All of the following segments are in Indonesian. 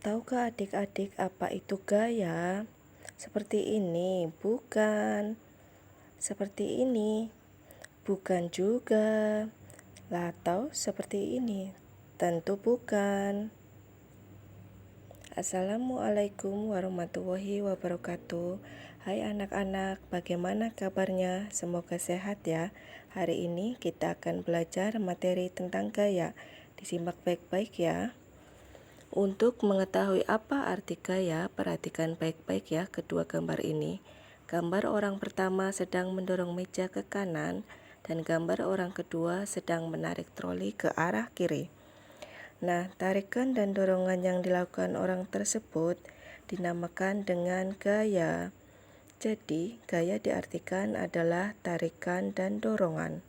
Tahukah adik-adik apa itu gaya? Seperti ini, bukan. Seperti ini, bukan juga. Atau seperti ini, tentu bukan. Assalamualaikum warahmatullahi wabarakatuh. Hai anak-anak, bagaimana kabarnya? Semoga sehat ya. Hari ini kita akan belajar materi tentang gaya. Disimak baik-baik ya. Untuk mengetahui apa arti gaya, perhatikan baik-baik ya kedua gambar ini. Gambar orang pertama sedang mendorong meja ke kanan dan gambar orang kedua sedang menarik troli ke arah kiri. Nah, tarikan dan dorongan yang dilakukan orang tersebut dinamakan dengan gaya. Jadi, gaya diartikan adalah tarikan dan dorongan.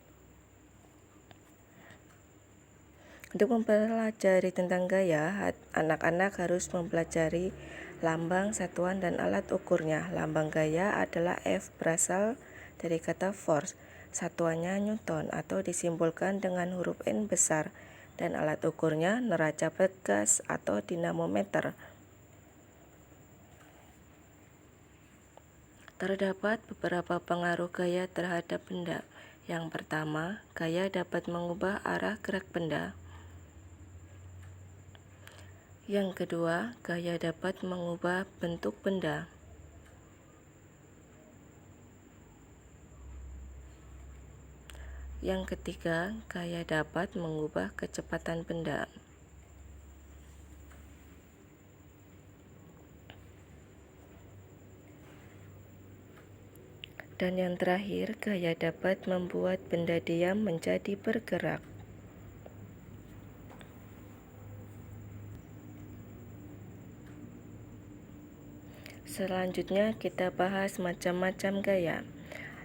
Untuk mempelajari tentang gaya, anak-anak harus mempelajari lambang, satuan, dan alat ukurnya. Lambang gaya adalah F, berasal dari kata force. Satuannya Newton atau disimbolkan dengan huruf N besar. Dan alat ukurnya neraca pegas atau dinamometer. Terdapat beberapa pengaruh gaya terhadap benda. Yang pertama, gaya dapat mengubah arah gerak benda. Yang kedua, gaya dapat mengubah bentuk benda. Yang ketiga, gaya dapat mengubah kecepatan benda. Dan yang terakhir, gaya dapat membuat benda diam menjadi bergerak. Selanjutnya kita bahas macam-macam gaya.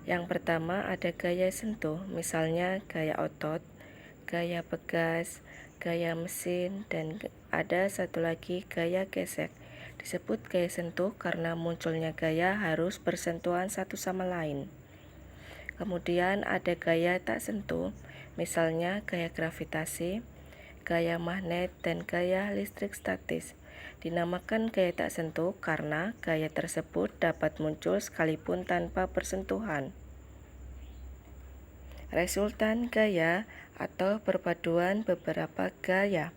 Yang pertama ada gaya sentuh, misalnya gaya otot, gaya pegas, gaya mesin, dan ada satu lagi gaya gesek. Disebut gaya sentuh karena munculnya gaya harus bersentuhan satu sama lain. Kemudian ada gaya tak sentuh, misalnya gaya gravitasi, gaya magnet, dan gaya listrik statis. Dinamakan gaya tak sentuh karena gaya tersebut dapat muncul sekalipun tanpa bersentuhan. Resultan gaya atau perpaduan beberapa gaya.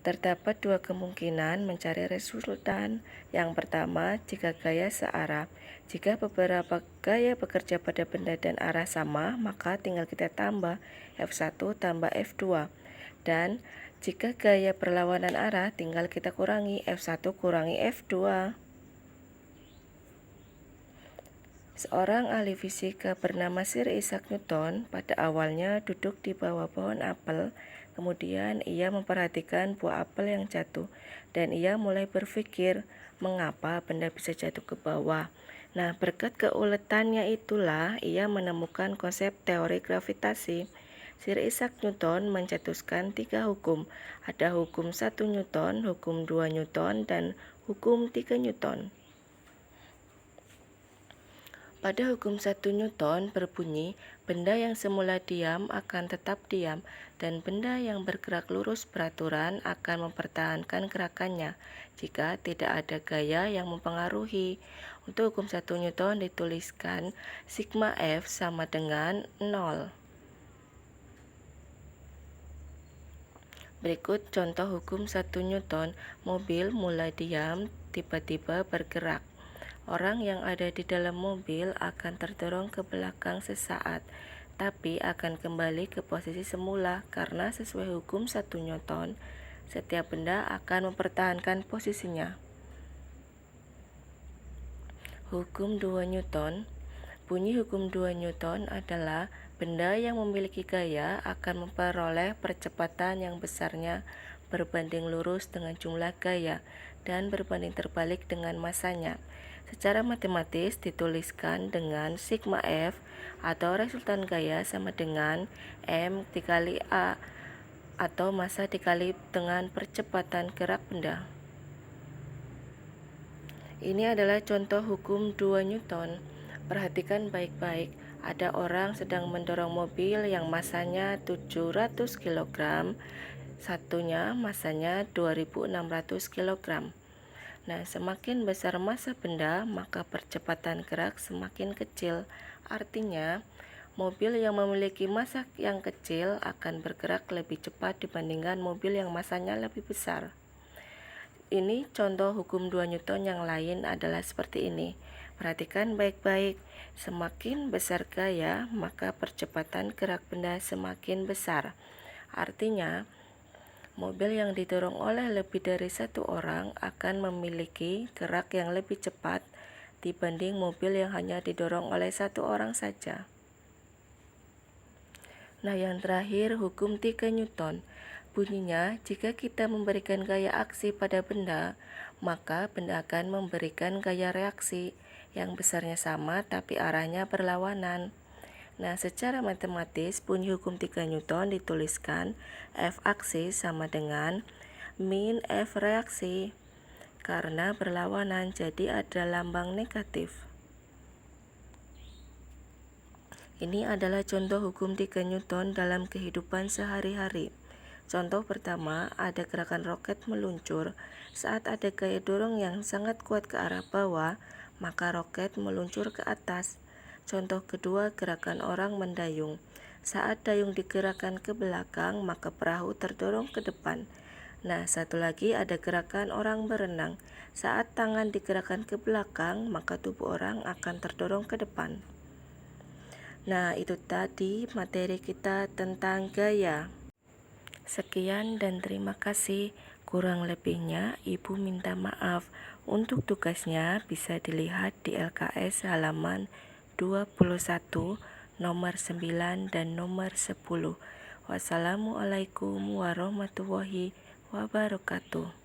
Terdapat dua kemungkinan mencari resultan. Yang pertama, jika gaya searah. Jika beberapa gaya bekerja pada benda dan arah sama, maka tinggal kita tambah F1 tambah F2. Dan jika gaya berlawanan arah, tinggal kita kurangi F1 kurangi F2. Seorang ahli fisika bernama Sir Isaac Newton pada awalnya duduk di bawah pohon apel. Kemudian ia memperhatikan buah apel yang jatuh dan ia mulai berpikir mengapa benda bisa jatuh ke bawah. Nah, berkat keuletannya itulah ia menemukan konsep teori gravitasi. Sir Isaac Newton mencetuskan 3 hukum. Ada hukum 1 Newton, hukum 2 Newton, dan hukum 3 Newton. Pada hukum 1 Newton berbunyi, benda yang semula diam akan tetap diam, dan benda yang bergerak lurus beraturan akan mempertahankan gerakannya jika tidak ada gaya yang mempengaruhi. Untuk hukum 1 Newton dituliskan sigma F sama dengan 0. Berikut contoh hukum 1 Newton. Mobil mulai diam, tiba-tiba bergerak. Orang yang ada di dalam mobil akan terdorong ke belakang sesaat, tapi akan kembali ke posisi semula karena sesuai hukum 1 Newton, setiap benda akan mempertahankan posisinya. Hukum 2 Newton. Bunyi hukum 2 Newton adalah benda yang memiliki gaya akan memperoleh percepatan yang besarnya berbanding lurus dengan jumlah gaya dan berbanding terbalik dengan masanya. Secara matematis dituliskan dengan sigma F atau resultan gaya sama dengan M dikali A atau massa dikali dengan percepatan gerak benda. Ini adalah contoh hukum 2 Newton. Perhatikan baik-baik, ada orang sedang mendorong mobil yang masanya 700 kg Satunya masanya 2600 kg. Nah, semakin besar massa benda, maka percepatan gerak semakin kecil. Artinya, mobil yang memiliki massa yang kecil akan bergerak lebih cepat dibandingkan mobil yang massanya lebih besar. Ini contoh hukum 2 Newton yang lain adalah seperti ini. Perhatikan baik-baik, semakin besar gaya, maka percepatan gerak benda semakin besar. Artinya, mobil yang didorong oleh lebih dari satu orang akan memiliki gerak yang lebih cepat dibanding mobil yang hanya didorong oleh satu orang saja. Nah, yang terakhir, hukum 3 Newton. Bunyinya, jika kita memberikan gaya aksi pada benda, maka benda akan memberikan gaya reaksi yang besarnya sama tapi arahnya berlawanan. Nah, secara matematis, bunyi hukum 3 Newton dituliskan F aksi sama dengan min F reaksi. Karena berlawanan, jadi ada lambang negatif. Ini adalah contoh hukum 3 Newton dalam kehidupan sehari-hari. Contoh pertama, ada gerakan roket meluncur. Saat ada gaya dorong yang sangat kuat ke arah bawah, maka roket meluncur ke atas. Contoh kedua, gerakan orang mendayung. Saat dayung digerakkan ke belakang, maka perahu terdorong ke depan. Nah, satu lagi ada gerakan orang berenang. Saat tangan digerakkan ke belakang, maka tubuh orang akan terdorong ke depan. Nah, itu tadi materi kita tentang gaya. Sekian dan terima kasih. Kurang lebihnya Ibu minta maaf. Untuk tugasnya bisa dilihat di LKS halaman 21, nomor 9 dan nomor 10. Wassalamualaikum warahmatullahi wabarakatuh.